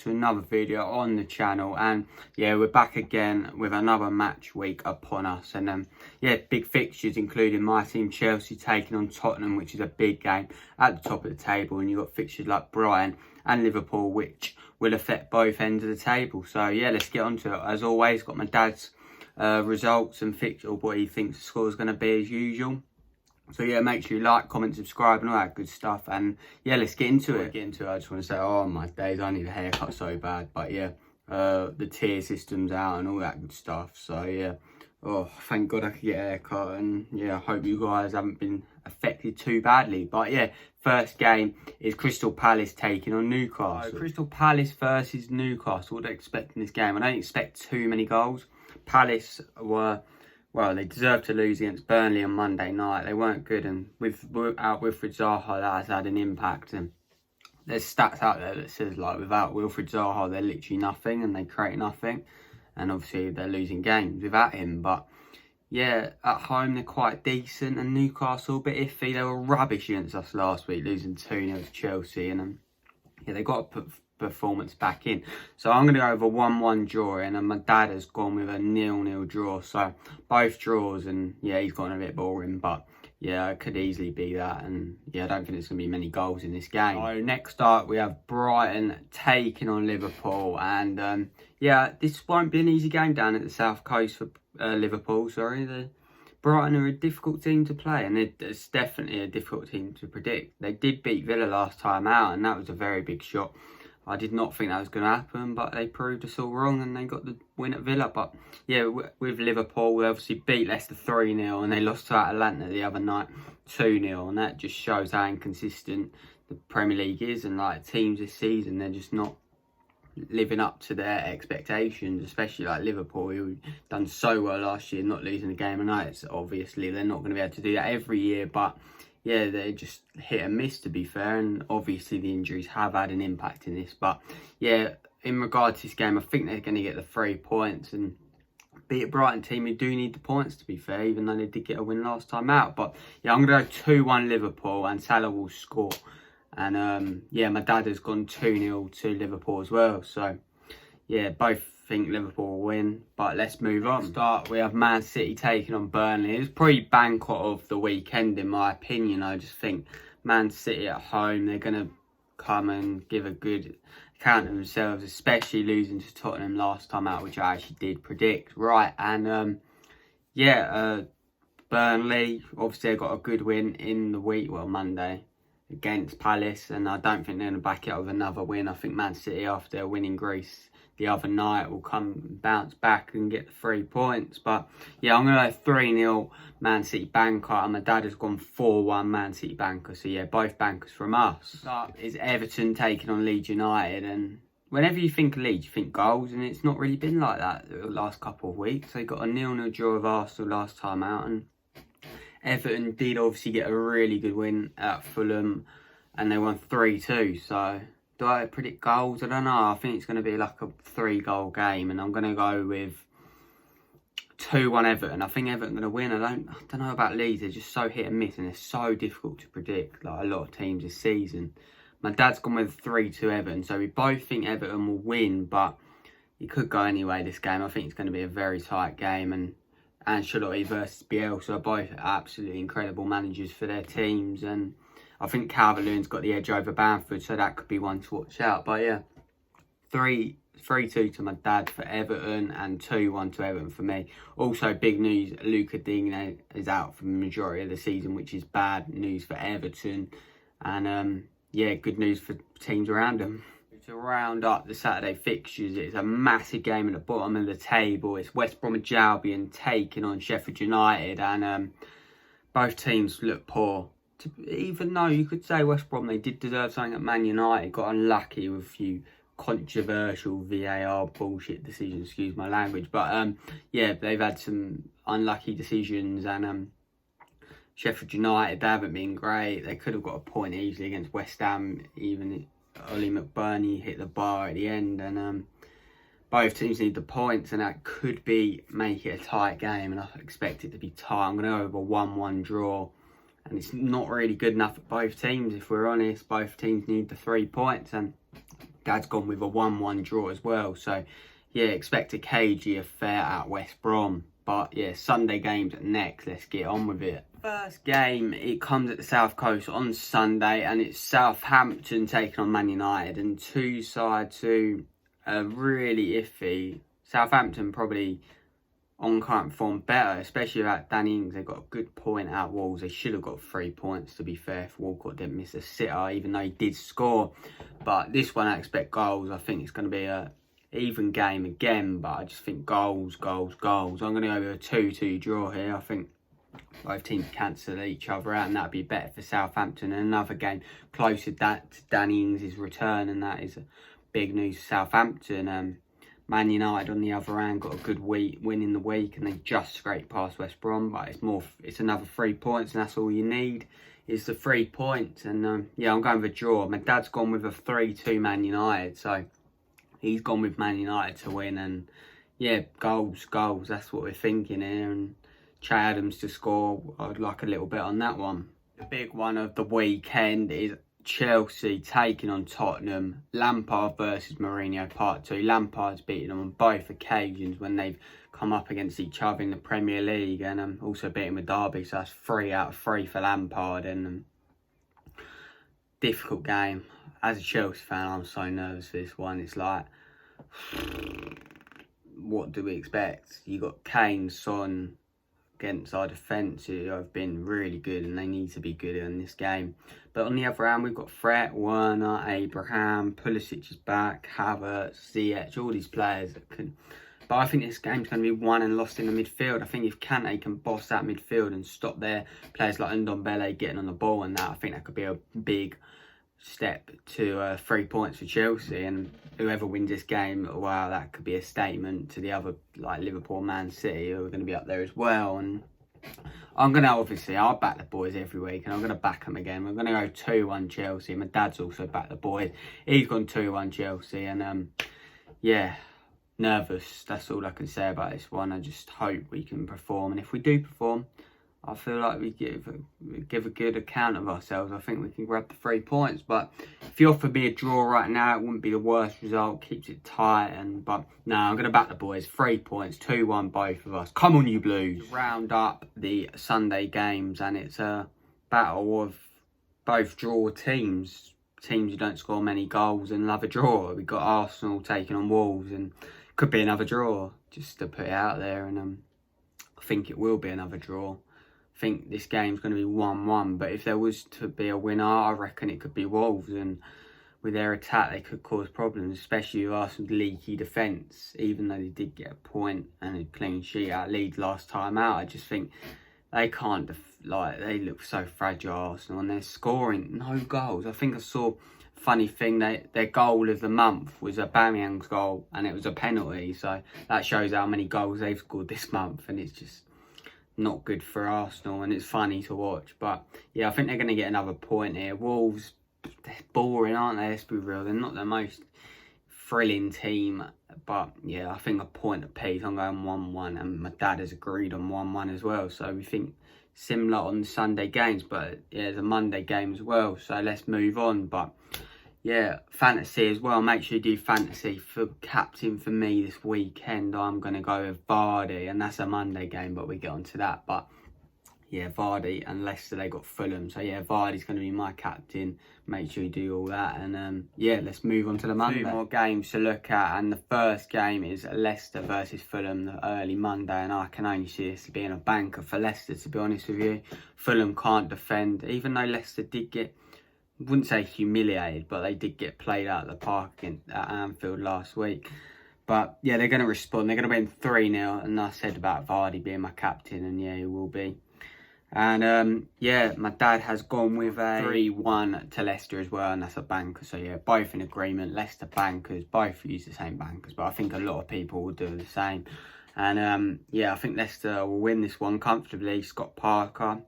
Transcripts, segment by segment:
to another video on the channel. And yeah, we're back again with another match week upon us. And yeah, big fixtures including my team Chelsea taking on Tottenham, which is a big game at the top of the table. And you've got fixtures like Brighton and Liverpool, which will affect both ends of the table. So yeah, let's get on to it. As always, got my dad's results and fixture, what he thinks the score is going to be as usual. So yeah, make sure you like, comment, subscribe and all that good stuff. And yeah, let's get into it. I just want to say, oh my days, I need a haircut so bad. But yeah, the tier system's out and all that good stuff. So yeah, oh, thank God I could get a haircut. And yeah, I hope you guys haven't been affected too badly. But yeah, first game is Crystal Palace taking on Newcastle. So, Crystal Palace versus Newcastle. What do I expect in this game? I don't expect too many goals. Palace were... well, they deserved to lose against Burnley on Monday night. They weren't good, and without Wilfried Zaha, that has had an impact. And there's stats out there that says, like, without Wilfried Zaha, they're literally nothing, and they create nothing. And obviously, they're losing games without him. But yeah, at home, they're quite decent. And Newcastle, a bit iffy. They were rubbish against us last week, losing 2-0 to Chelsea. And yeah, they got to put performance back in. So I'm going to go with a 1-1 draw, and my dad has gone with a 0-0 draw. So both draws, and yeah, he's gotten a bit boring, but yeah, it could easily be that. And yeah, I don't think there's going to be many goals in this game. So next up, we have Brighton taking on Liverpool, and yeah, this won't be an easy game down at the south coast for Liverpool. Sorry, Brighton are a difficult team to play, and it's definitely a difficult team to predict. They did beat Villa last time out, and that was a very big shot. I did not think that was going to happen, but they proved us all wrong and they got the win at Villa. But yeah, with Liverpool, we obviously beat Leicester 3-0 and they lost to Atalanta the other night 2-0. And that just shows how inconsistent the Premier League is. And like teams this season, they're just not living up to their expectations, especially like Liverpool, who done so well last year, not losing a game a night. It's obviously, they're not going to be able to do that every year, but yeah, they're just hit and miss, to be fair. And obviously the injuries have had an impact in this. But yeah, in regards to this game, I think they're going to get the 3 points and beat a Brighton team who do need the points, to be fair, even though they did get a win last time out. But yeah, I'm going to go 2-1 Liverpool, and Salah will score. And yeah, my dad has gone 2-0 to Liverpool as well. So yeah, both think Liverpool will win, but let's move on. Start, we have Man City taking on Burnley. It's probably banquet of the weekend in my opinion. I just think Man City at home, they're going to come and give a good account of themselves, especially losing to Tottenham last time out, which I actually did predict right. And yeah, Burnley, obviously they got a good win in the week, well, Monday, against Palace, and I don't think they're going to back it up with another win. I think Man City, after their win in Greece the other night, will come bounce back and get the 3 points. But yeah, I'm going to go 3-0 Man City banker, and my dad has gone 4-1 Man City banker. So yeah, both bankers from us. That is Everton taking on Leeds United, and whenever you think of Leeds, you think goals, and it's not really been like that the last couple of weeks. They got a 0-0 draw with Arsenal last time out, and Everton did obviously get a really good win at Fulham, and they won 3-2. So do I predict goals? I don't know. I think it's going to be like a 3-goal game, and I'm going to go with 2-1 Everton. I think Everton are going to win. I don't know about Leeds. They're just so hit and miss, and they're so difficult to predict, like a lot of teams this season. My dad's gone with 3-2 Everton, so we both think Everton will win, but it could go anyway this game. I think it's going to be a very tight game, and Ancelotti versus Bielsa are both absolutely incredible managers for their teams, and I think Calvert-Lewin's got the edge over Bamford, so that could be one to watch out. But yeah, 3-2 to my dad for Everton and 2-1 to Everton for me. Also, big news, Luca Digne is out for the majority of the season, which is bad news for Everton, and yeah, good news for teams around them. To round up the Saturday fixtures, it's a massive game at the bottom of the table. It's West Bromwich Albion taking on Sheffield United, and both teams look poor. Even though you could say West Brom, they did deserve something at Man United, got unlucky with a few controversial VAR bullshit decisions, excuse my language. But yeah, they've had some unlucky decisions, and Sheffield United, they haven't been great. They could have got a point easily against West Ham, even Ollie McBurney hit the bar at the end, and both teams need the points, and that could make it a tight game, and I expect it to be tight. I'm going to go with a 1-1 draw, and it's not really good enough for both teams, if we're honest. Both teams need the 3 points, and Dad's gone with a 1-1 draw as well. So, yeah, expect a cagey affair at West Brom. But, yeah, Sunday games next. Let's get on with it. First game, it comes at the South Coast on Sunday, and it's Southampton taking on Man United. And two sides who are really iffy. Southampton probably on current form better, especially without Danny Ings. They got a good point at Wolves. They should have got 3 points, to be fair, if Walcott didn't miss a sitter, even though he did score. But this one, I expect goals. I think it's going to be a even game again, but I just think goals. I'm going to go with a 2-2 draw here. I think both teams cancel each other out, and that'd be better for Southampton. And another game close to Danny Ings' return, and that is big news for Southampton. Man United on the other hand got a good win in the week, and they just scraped past West Brom. But it's another 3 points, and that's all you need is the 3 points. And yeah, I'm going with a draw. My dad's gone with a 3-2 Man United, so he's gone with Man United to win. And yeah, goals. That's what we're thinking here. And Che Adams to score. I'd like a little bit on that one. The big one of the weekend is Chelsea taking on Tottenham. Lampard versus Mourinho Part 2. Lampard's beaten them on both occasions when they've come up against each other in the Premier League, and also beaten with Derby, so that's 3 out of 3 for Lampard. And difficult game. As a Chelsea fan, I'm so nervous for this one. It's like, what do we expect? You got Kane, Son against our defence, who have been really good, and they need to be good in this game. But on the other hand, we've got Fred, Werner, Abraham, Pulisic is back, Havertz, Ziyech, all these players that can. But I think this game's going to be won and lost in the midfield. I think if Kante can boss that midfield and stop their players like Ndombele getting on the ball and that, I think that could be a big step to 3 points for Chelsea. And whoever wins this game, wow, that could be a statement to the other, like Liverpool, Man City, who are going to be up there as well. And I'm going to, obviously, I'll back the boys every week, and I'm going to back them again. We're going to go 2-1 Chelsea. My dad's also backed the boys. He's gone 2-1 Chelsea. And yeah, nervous. That's all I can say about this one. I just hope we can perform. And if we do perform, I feel like we give a good account of ourselves. I think we can grab the 3 points. But if you offered me a draw right now, it wouldn't be the worst result. Keeps it tight. But no, I'm going to back the boys. 3 points, 2-1 both of us. Come on, you Blues. Round up the Sunday games, and it's a battle of both draw teams. Teams who don't score many goals and love a draw. We've got Arsenal taking on Wolves, and could be another draw, just to put it out there. And I think it will be another draw. I think this game's going to be 1-1, but if there was to be a winner, I reckon it could be Wolves, and with their attack they could cause problems, especially with Arsenal's leaky defence. Even though they did get a point and a clean sheet at Leeds last time out, I just think they can't, they look so fragile, Arsenal, and they're scoring no goals. I think I saw, funny thing, their goal of the month was Aubameyang's goal, and it was a penalty, so that shows how many goals they've scored this month, and it's just not good for Arsenal, and it's funny to watch. But yeah, I think they're going to get another point here. Wolves, they're boring, aren't they? Let's be real, they're not the most thrilling team, but yeah, I think a point apiece. I'm going 1-1, and my dad has agreed on 1-1 as well, so we think similar on the Sunday games. But yeah, there's a Monday game as well, so let's move on. But yeah, fantasy as well. Make sure you do fantasy for captain for me this weekend. I'm going to go with Vardy, and that's a Monday game, but we get onto that. But yeah, Vardy and Leicester, they got Fulham. So yeah, Vardy's going to be my captain. Make sure you do all that. And yeah, let's move on to the Monday. 2 more games to look at, and the first game is Leicester versus Fulham, the early Monday. And I can only see this being a banker for Leicester, to be honest with you. Fulham can't defend, even though Leicester did get, wouldn't say humiliated, but they did get played out of the park at Anfield last week. But yeah, they're going to respond. They're going to win 3-0, and I said about Vardy being my captain, and yeah, he will be. And yeah, my dad has gone with a 3-1 to Leicester as well, and that's a banker. So yeah, both in agreement. Leicester bankers, both use the same bankers, but I think a lot of people will do the same. And yeah, I think Leicester will win this one comfortably. Scott Parker,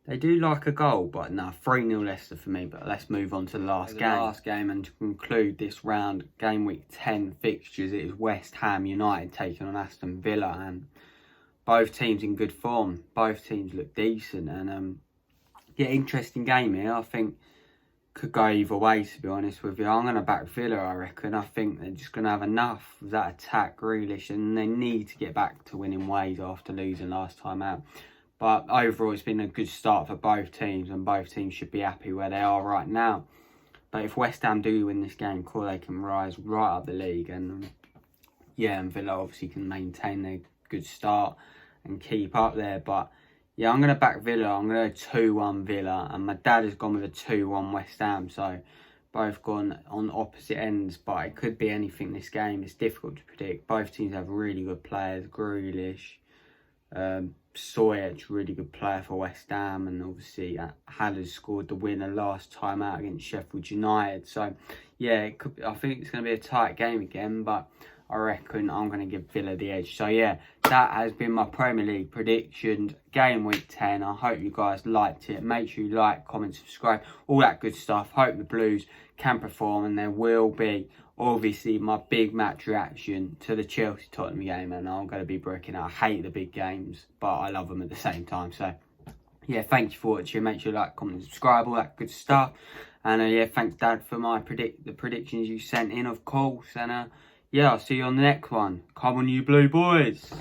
they do like a goal, but no, 3-0 Leicester for me. But let's move on to the last game. And to conclude this round, game week 10 fixtures, it is West Ham United taking on Aston Villa. And both teams in good form. Both teams look decent. And yeah, interesting game here. I think could go either way, to be honest with you. I'm going to back Villa, I reckon. I think they're just going to have enough of that attack, Grealish, and they need to get back to winning ways after losing last time out. But overall, it's been a good start for both teams, and both teams should be happy where they are right now. But if West Ham do win this game, cool, they can rise right up the league. And yeah, and Villa obviously can maintain their good start and keep up there. But yeah, I'm going to back Villa. I'm going to go 2-1 Villa. And my dad has gone with a 2-1 West Ham. So both gone on opposite ends. But it could be anything this game. It's difficult to predict. Both teams have really good players. Grealish, Sawyer, really good player for West Ham, and obviously Haller scored the winner last time out against Sheffield United. So yeah, I think it's going to be a tight game again, but I reckon I'm going to give Villa the edge. So yeah, that has been my Premier League predictions, Game Week 10. I hope you guys liked it. Make sure you like, comment, subscribe, all that good stuff. Hope the Blues can perform, and there will be obviously my big match reaction to the Chelsea-Tottenham game, and I'm going to be breaking out. I hate the big games, but I love them at the same time. So yeah, thank you for watching. Make sure you like, comment, subscribe, all that good stuff. And yeah, thanks Dad for the predictions you sent in, of course. And yeah, I'll see you on the next one. Come on, you Blue Boys.